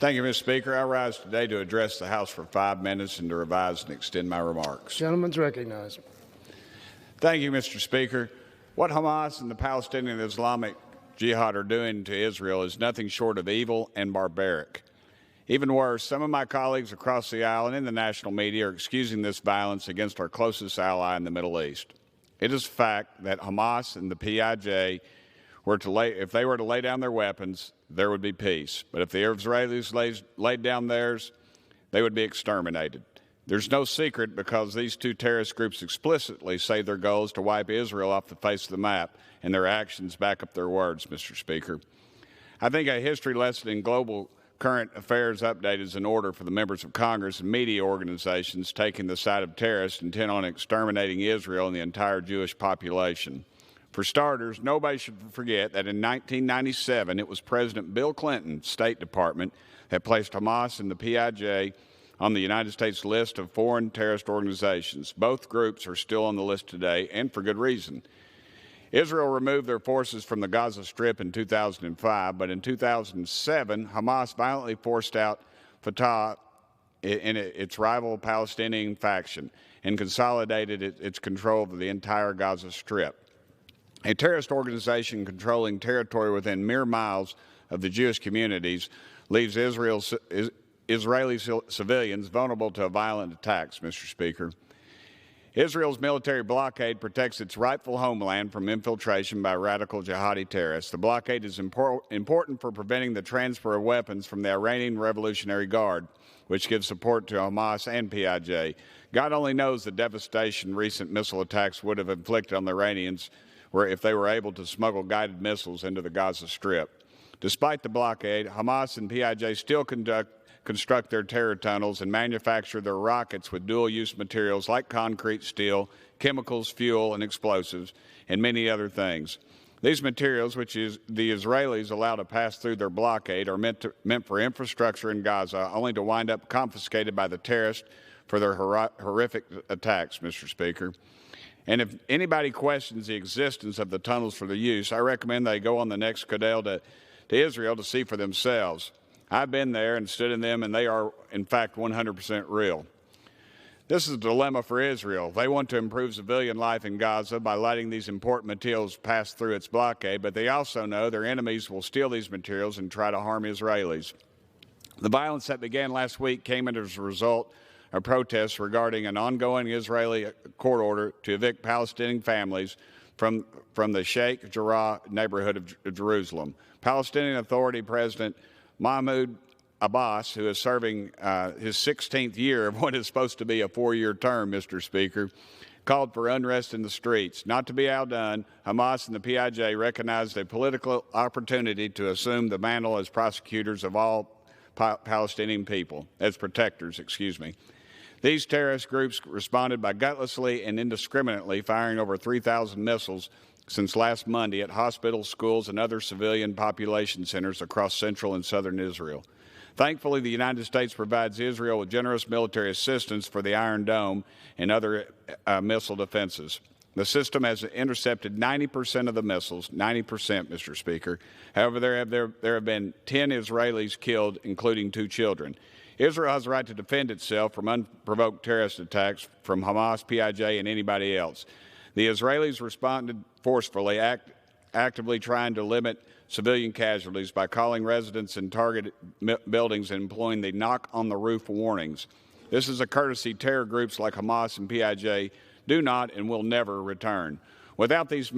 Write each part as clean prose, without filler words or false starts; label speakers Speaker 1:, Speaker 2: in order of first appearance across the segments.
Speaker 1: Thank you, Mr. Speaker. I rise today to address the House for 5 minutes and to revise and extend my remarks.
Speaker 2: Gentleman's recognized.
Speaker 1: Thank you, Mr. Speaker. What Hamas and the Palestinian Islamic Jihad are doing to Israel is nothing short of evil and barbaric. Even worse, some of my colleagues across the aisle and in the national media are excusing this violence against our closest ally in the Middle East. It is a fact that Hamas and the P.I.J. if they were to lay down their weapons, there would be peace. But if the Israelis laid down theirs, they would be exterminated. There's no secret because these two terrorist groups explicitly say their goal is to wipe Israel off the face of the map, and their actions back up their words, Mr. Speaker. I think a history lesson in global current affairs update is in order for the members of Congress and media organizations taking the side of terrorists intent on exterminating Israel and the entire Jewish population. For starters, nobody should forget that in 1997, it was President Bill Clinton's State Department that placed Hamas and the P.I.J. on the United States list of foreign terrorist organizations. Both groups are still on the list today, and for good reason. Israel removed their forces from the Gaza Strip in 2005, but in 2007, Hamas violently forced out Fatah in its rival Palestinian faction and consolidated its control of the entire Gaza Strip. A terrorist organization controlling territory within mere miles of the Jewish communities leaves Israeli civilians vulnerable to violent attacks, Mr. Speaker. Israel's military blockade protects its rightful homeland from infiltration by radical jihadi terrorists. The blockade is important for preventing the transfer of weapons from the Iranian Revolutionary Guard, which gives support to Hamas and P.I.J. God only knows the devastation recent missile attacks would have inflicted on the Iranians if they were able to smuggle guided missiles into the Gaza Strip. Despite the blockade, Hamas and P.I.J. still construct their terror tunnels and manufacture their rockets with dual-use materials like concrete, steel, chemicals, fuel, and explosives, and many other things. These materials, which the Israelis allow to pass through their blockade, are meant for infrastructure in Gaza, only to wind up confiscated by the terrorists for their horrific attacks, Mr. Speaker. And if anybody questions the existence of the tunnels for their use, I recommend they go on the next Cadell to Israel to see for themselves. I've been there and stood in them, and they are, in fact, 100% real. This is a dilemma for Israel. They want to improve civilian life in Gaza by letting these important materials pass through its blockade, but they also know their enemies will steal these materials and try to harm Israelis. The violence that began last week came as a result of protests regarding an ongoing Israeli court order to evict Palestinian families from the Sheikh Jarrah neighborhood of Jerusalem. Palestinian Authority President Mahmoud Abbas, who is serving his 16th year of what is supposed to be a 4-year term, Mr. Speaker, called for unrest in the streets. Not to be outdone, Hamas and the P.I.J. recognized a political opportunity to assume the mantle as prosecutors of all Palestinian people, as protectors, excuse me. These terrorist groups responded by gutlessly and indiscriminately firing over 3,000 missiles since last Monday at hospitals, schools, and other civilian population centers across central and southern Israel. Thankfully, the United States provides Israel with generous military assistance for the Iron Dome and other missile defenses. The system has intercepted 90% of the missiles, 90%, Mr. Speaker. However, there have been 10 Israelis killed, including 2 children. Israel has the right to defend itself from unprovoked terrorist attacks from Hamas, P.I.J., and anybody else. The Israelis responded forcefully, actively trying to limit civilian casualties by calling residents in targeted buildings and employing the knock-on-the-roof warnings. This is a courtesy terror groups like Hamas and P.I.J. do not and will never return. Without these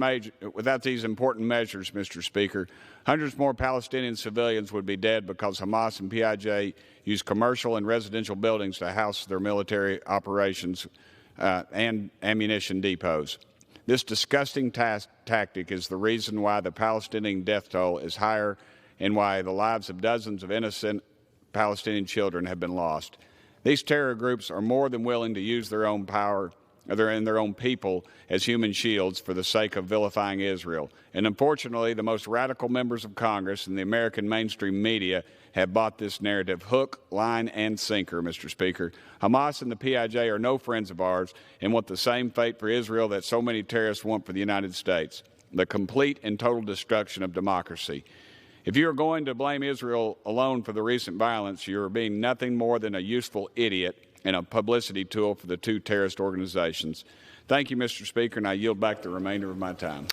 Speaker 1: important measures, Mr. Speaker, hundreds more Palestinian civilians would be dead because Hamas and P.I.J. use commercial and residential buildings to house their military operations and ammunition depots. This disgusting tactic is the reason why the Palestinian death toll is higher and why the lives of dozens of innocent Palestinian children have been lost. These terror groups are more than willing to use their own power and their own people as human shields for the sake of vilifying Israel. And unfortunately, the most radical members of Congress and the American mainstream media have bought this narrative hook, line, and sinker, Mr. Speaker. Hamas and the P.I.J. are no friends of ours and want the same fate for Israel that so many terrorists want for the United States, the complete and total destruction of democracy. If you are going to blame Israel alone for the recent violence, you are being nothing more than a useful idiot and a publicity tool for the two terrorist organizations. Thank you, Mr. Speaker, and I yield back the remainder of my time.